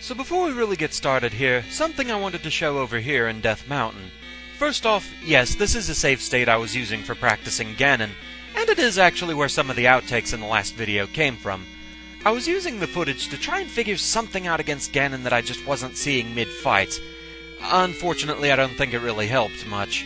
So before we really get started here, something I wanted to show over here in Death Mountain. First off, yes, this is a save state I was using for practicing Ganon, and it is actually where some of the outtakes in the last video came from. I was using the footage to try and figure something out against Ganon that I just wasn't seeing mid-fight. Unfortunately, I don't think it really helped much.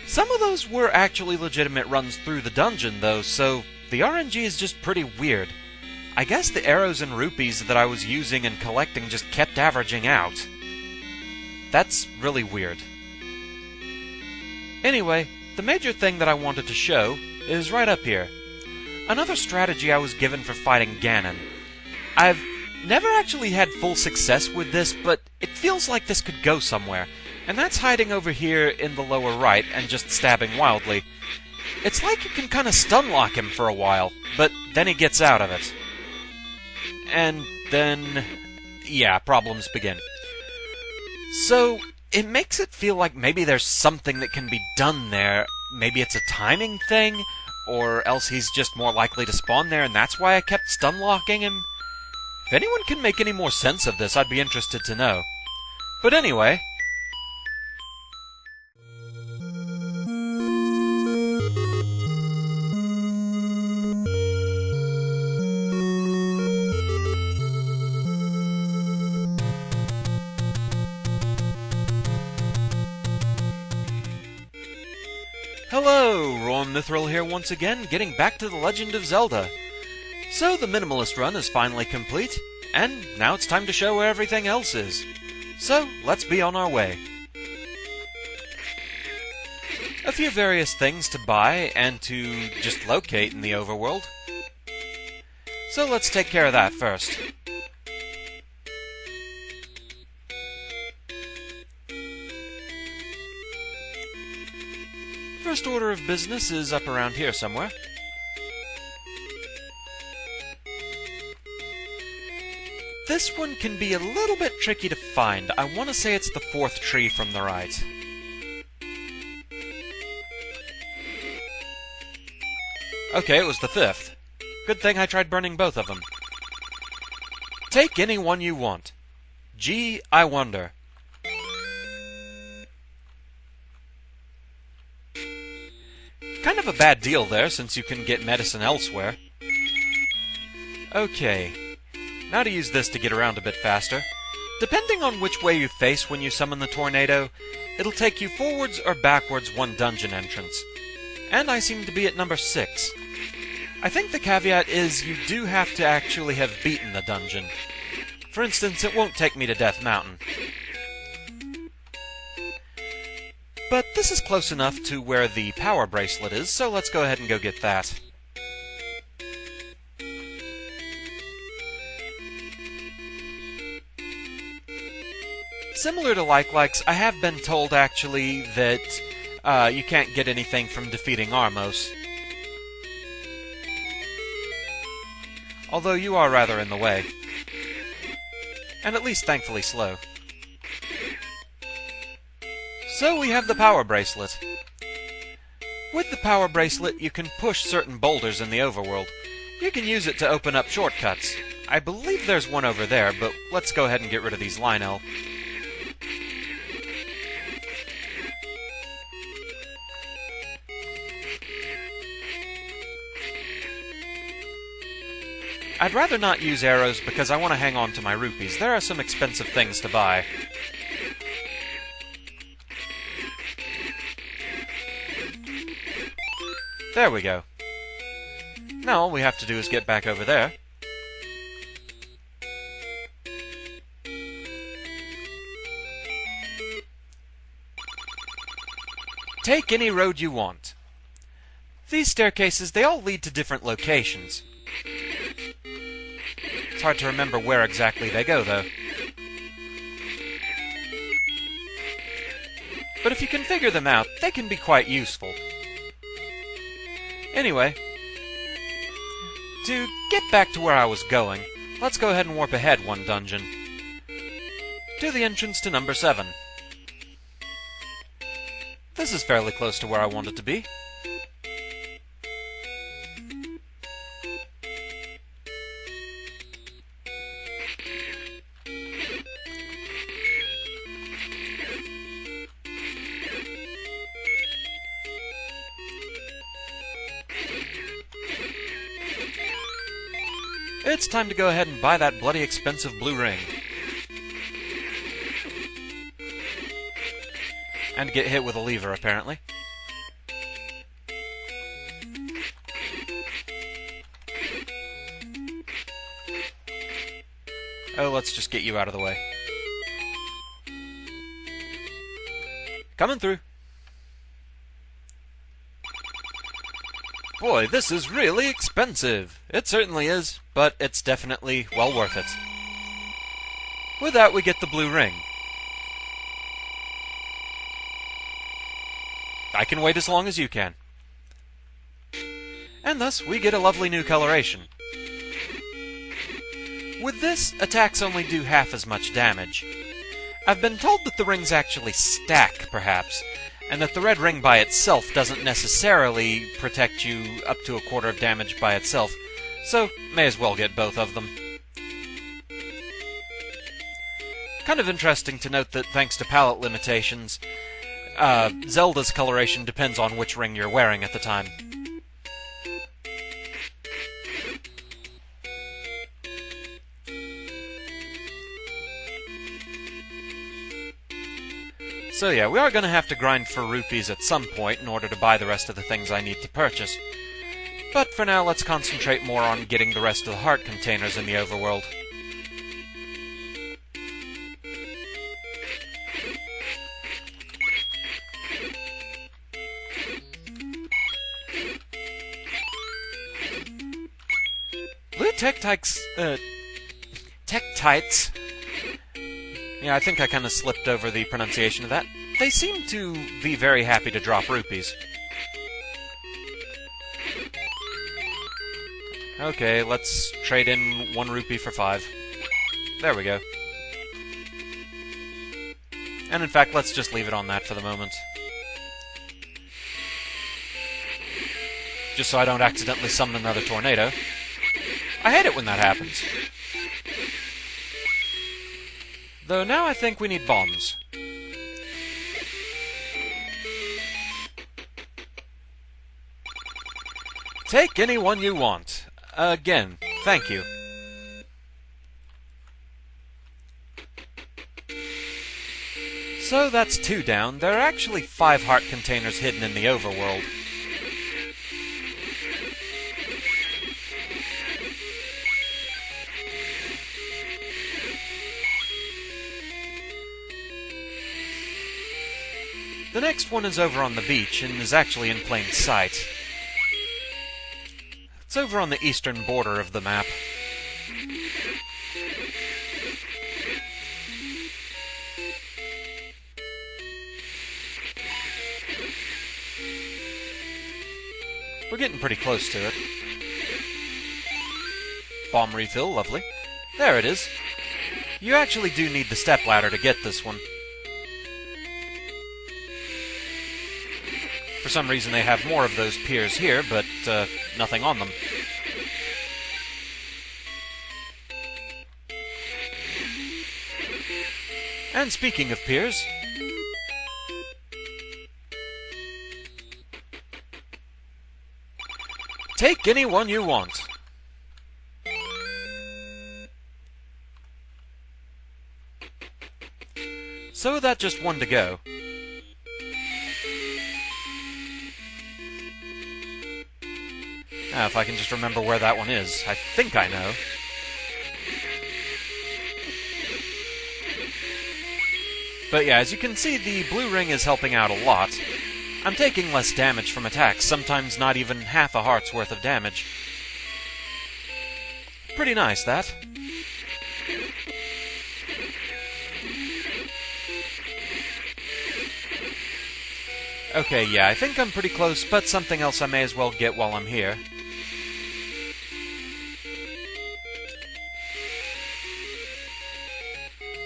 Some of those were actually legitimate runs through the dungeon, though, so the RNG is just pretty weird. I guess the arrows and rupees that I was using and collecting just kept averaging out. That's really weird. Anyway, the major thing that I wanted to show is right up here. Another strategy I was given for fighting Ganon. I've never actually had full success with this, but it feels like this could go somewhere, and that's hiding over here in the lower right and just stabbing wildly. It's like you can kind of stun lock him for a while, but then he gets out of it. And then, yeah, problems begin. So, it makes it feel like maybe there's something that can be done there. Maybe it's a timing thing, or else he's just more likely to spawn there, and that's why I kept stun locking him. If anyone can make any more sense of this, I'd be interested to know. But anyway... Hello, Ron Mithril here once again, getting back to the Legend of Zelda. So the Minimalist Run is finally complete, and now it's time to show where everything else is. So, let's be on our way. A few various things to buy and to just locate in the overworld. So let's take care of that first. First order of business is up around here somewhere. This one can be a little bit tricky to find. I want to say it's the fourth tree from the right. Okay, it was the fifth. Good thing I tried burning both of them. Take any one you want. Gee, I wonder. Kind of a bad deal there, since you can get medicine elsewhere. Okay, now to use this to get around a bit faster. Depending on which way you face when you summon the tornado, it'll take you forwards or backwards one dungeon entrance. And I seem to be at number 6. I think the caveat is you do have to actually have beaten the dungeon. For instance, it won't take me to Death Mountain. But this is close enough to where the power bracelet is, so let's go ahead and go get that. Similar to Like-Likes, I have been told actually that you can't get anything from defeating Armos. Although you are rather in the way. And at least thankfully slow. So we have the power bracelet. With the power bracelet, you can push certain boulders in the overworld. You can use it to open up shortcuts. I believe there's one over there, but let's go ahead and get rid of these Lionel. I'd rather not use arrows because I want to hang on to my rupees. There are some expensive things to buy. There we go. Now all we have to do is get back over there. Take any road you want. These staircases, they all lead to different locations. It's hard to remember where exactly they go, though. But if you can figure them out, they can be quite useful. Anyway, to get back to where I was going, let's go ahead and warp ahead one dungeon. To the entrance to number 7. This is fairly close to where I want it to be. It's time to go ahead and buy that bloody expensive blue ring. And get hit with a lever, apparently. Oh, let's just get you out of the way. Coming through. Boy, this is really expensive. It certainly is, but it's definitely well worth it. With that, we get the blue ring. I can wait as long as you can. And thus, we get a lovely new coloration. With this, attacks only do half as much damage. I've been told that the rings actually stack, perhaps, and that the red ring by itself doesn't necessarily protect you up to a quarter of damage by itself, so may as well get both of them. Kind of interesting to note that thanks to palette limitations, Zelda's coloration depends on which ring you're wearing at the time. So yeah, we are going to have to grind for rupees at some point in order to buy the rest of the things I need to purchase. But for now, let's concentrate more on getting the rest of the heart containers in the overworld. Blue Tektites, Tektites. Yeah, I think I kind of slipped over the pronunciation of that. They seem to be very happy to drop rupees. Okay, let's trade in 1 rupee for 5. There we go. And in fact, let's just leave it on that for the moment. Just so I don't accidentally summon another tornado. I hate it when that happens. Though now I think we need bombs. Take any one you want. Again, thank you. So that's 2 down. There are actually 5 heart containers hidden in the overworld. The next one is over on the beach, and is actually in plain sight. It's over on the eastern border of the map. We're getting pretty close to it. Bomb refill, lovely. There it is. You actually do need the stepladder to get this one. For some reason they have more of those piers here, but nothing on them. And speaking of piers, take any one you want. So that just 1 to go. Now, if I can just remember where that one is. I think I know. But yeah, as you can see, the blue ring is helping out a lot. I'm taking less damage from attacks, sometimes not even half a heart's worth of damage. Pretty nice, that. Okay, yeah, I think I'm pretty close, but something else I may as well get while I'm here.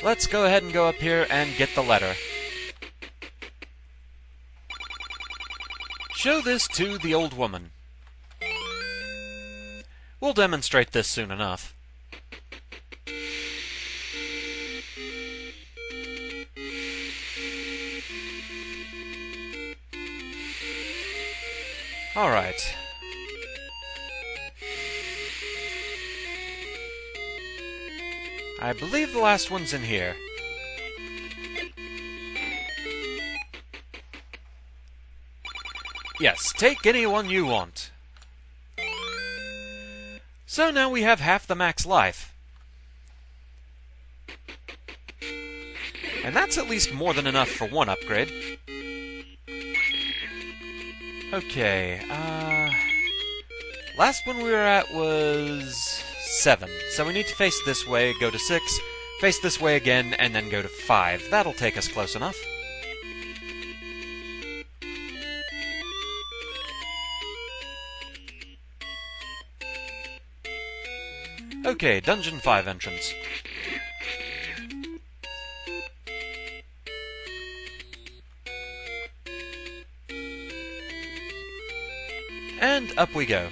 Let's go ahead and go up here and get the letter. Show this to the old woman. We'll demonstrate this soon enough. Alright. I believe the last one's in here. Yes, take any one you want. So now we have half the max life. And that's at least more than enough for one upgrade. Okay, last one we were at was 7. So we need to face this way, go to 6, face this way again, and then go to 5. That'll take us close enough. Okay, Dungeon 5 entrance. And up we go.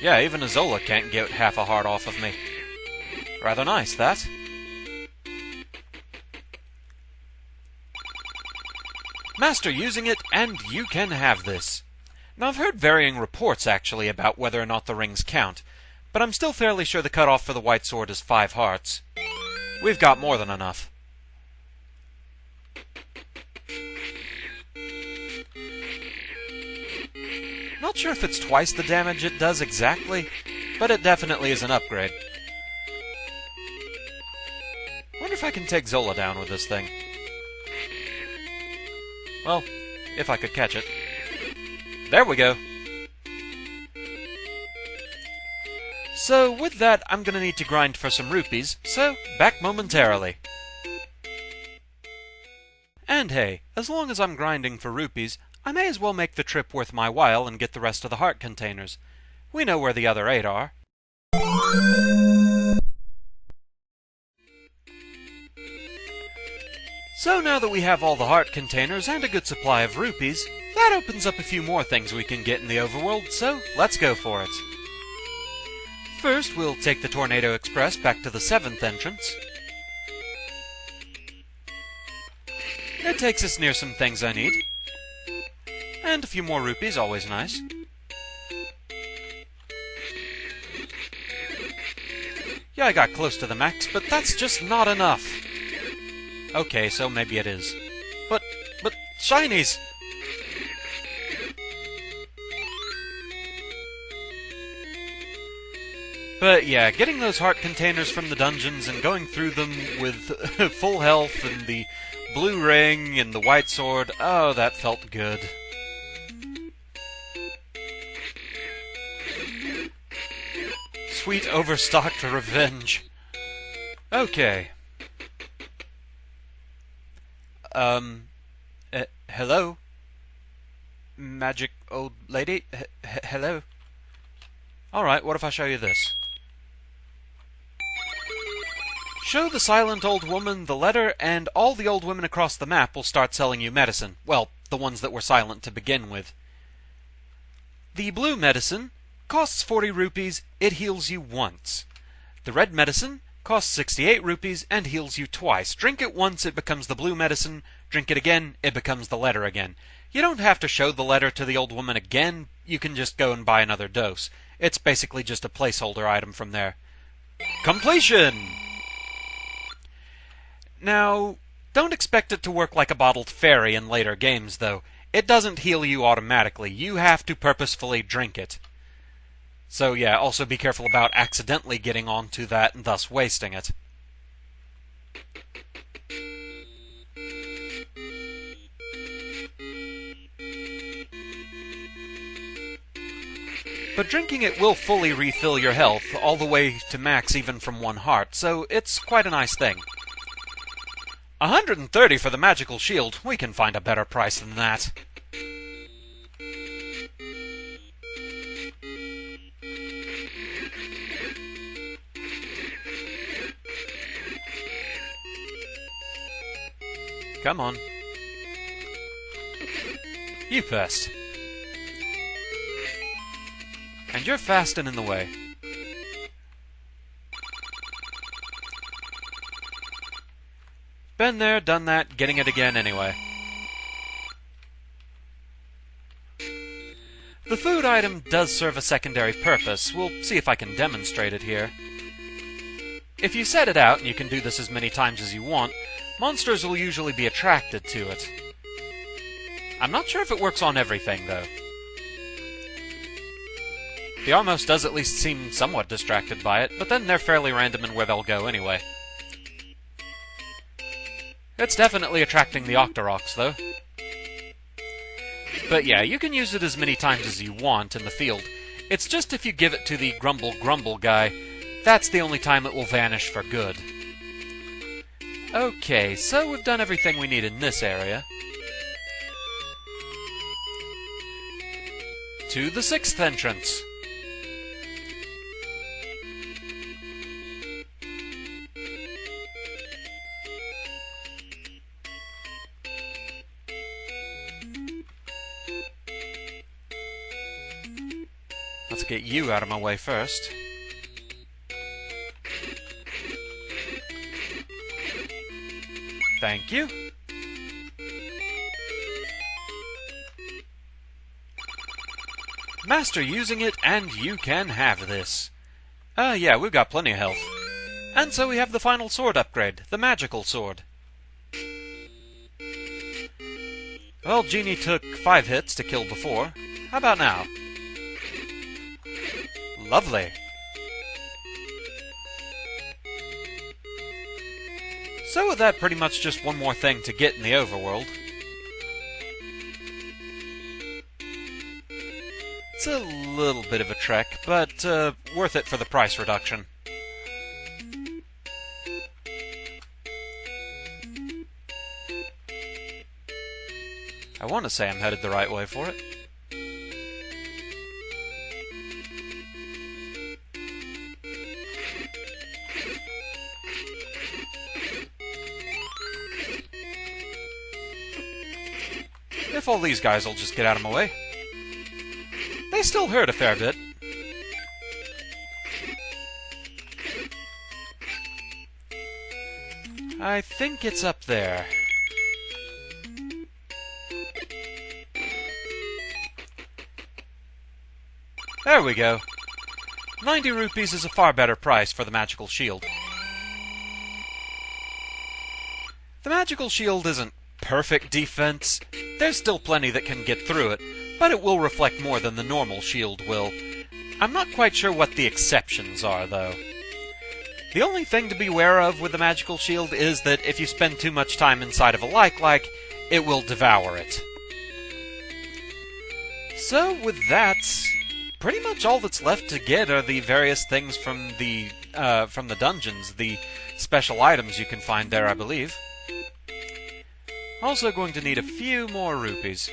Yeah, even a Zola can't get half a heart off of me. Rather nice, that. Master using it, and you can have this. Now, I've heard varying reports, actually, about whether or not the rings count, but I'm still fairly sure the cutoff for the white sword is 5 hearts. We've got more than enough. Not sure if it's twice the damage it does exactly, but it definitely is an upgrade. Wonder if I can take Zola down with this thing. Well, if I could catch it. There we go. So, with that, I'm gonna need to grind for some rupees, so back momentarily. And hey, as long as I'm grinding for rupees, I may as well make the trip worth my while and get the rest of the heart containers. We know where the other 8 are. So now that we have all the heart containers and a good supply of rupees, that opens up a few more things we can get in the overworld, so let's go for it. First, we'll take the Tornado Express back to the 7th entrance. It takes us near some things I need. And a few more rupees, always nice. Yeah, I got close to the max, but that's just not enough. Okay, so maybe it is. But shinies! But yeah, getting those heart containers from the dungeons and going through them with full health and the blue ring and the white sword, oh, that felt good. Sweet overstocked revenge. Okay. Hello? Magic old lady? Hello? Alright, what if I show you this? Show the silent old woman the letter, and all the old women across the map will start selling you medicine. Well, the ones that were silent to begin with. The blue medicine costs 40 rupees, it heals you once. The red medicine costs 68 rupees and heals you twice. Drink it once, it becomes the blue medicine. Drink it again, it becomes the letter again. You don't have to show the letter to the old woman again, you can just go and buy another dose. It's basically just a placeholder item from there. Completion! Now, don't expect it to work like a bottled fairy in later games, though. It doesn't heal you automatically. You have to purposefully drink it. So yeah, also be careful about accidentally getting onto that and thus wasting it. But drinking it will fully refill your health, all the way to max even from 1 heart, so it's quite a nice thing. 130 for the magical shield. We can find a better price than that. Come on. You first. And you're fast and in the way. Been there, done that, getting it again anyway. The food item does serve a secondary purpose. We'll see if I can demonstrate it here. If you set it out, and you can do this as many times as you want, monsters will usually be attracted to it. I'm not sure if it works on everything, though. The Armos does at least seem somewhat distracted by it, but then they're fairly random in where they'll go anyway. It's definitely attracting the Octoroks, though. But yeah, you can use it as many times as you want in the field. It's just if you give it to the Grumble Grumble guy, that's the only time it will vanish for good. Okay, so we've done everything we need in this area. To the 6th entrance. Let's get you out of my way first. Thank you. Master using it, and you can have this. Yeah, we've got plenty of health. And so we have the final sword upgrade, the magical sword. Well, Genie took 5 hits to kill before. How about now? Lovely. So with that, pretty much just one more thing to get in the overworld. It's a little bit of a trek, but worth it for the price reduction. I want to say I'm headed the right way for it. If all these guys will just get out of my way. They still hurt a fair bit. I think it's up there. There we go. 90 rupees is a far better price for the magical shield. The magical shield isn't perfect defense. There's still plenty that can get through it, but it will reflect more than the normal shield will. I'm not quite sure what the exceptions are, though. The only thing to be aware of with the magical shield is that if you spend too much time inside of a like, it will devour it. So, with that, pretty much all that's left to get are the various things from the dungeons, the special items you can find there, I believe. Also going to need a few more rupees.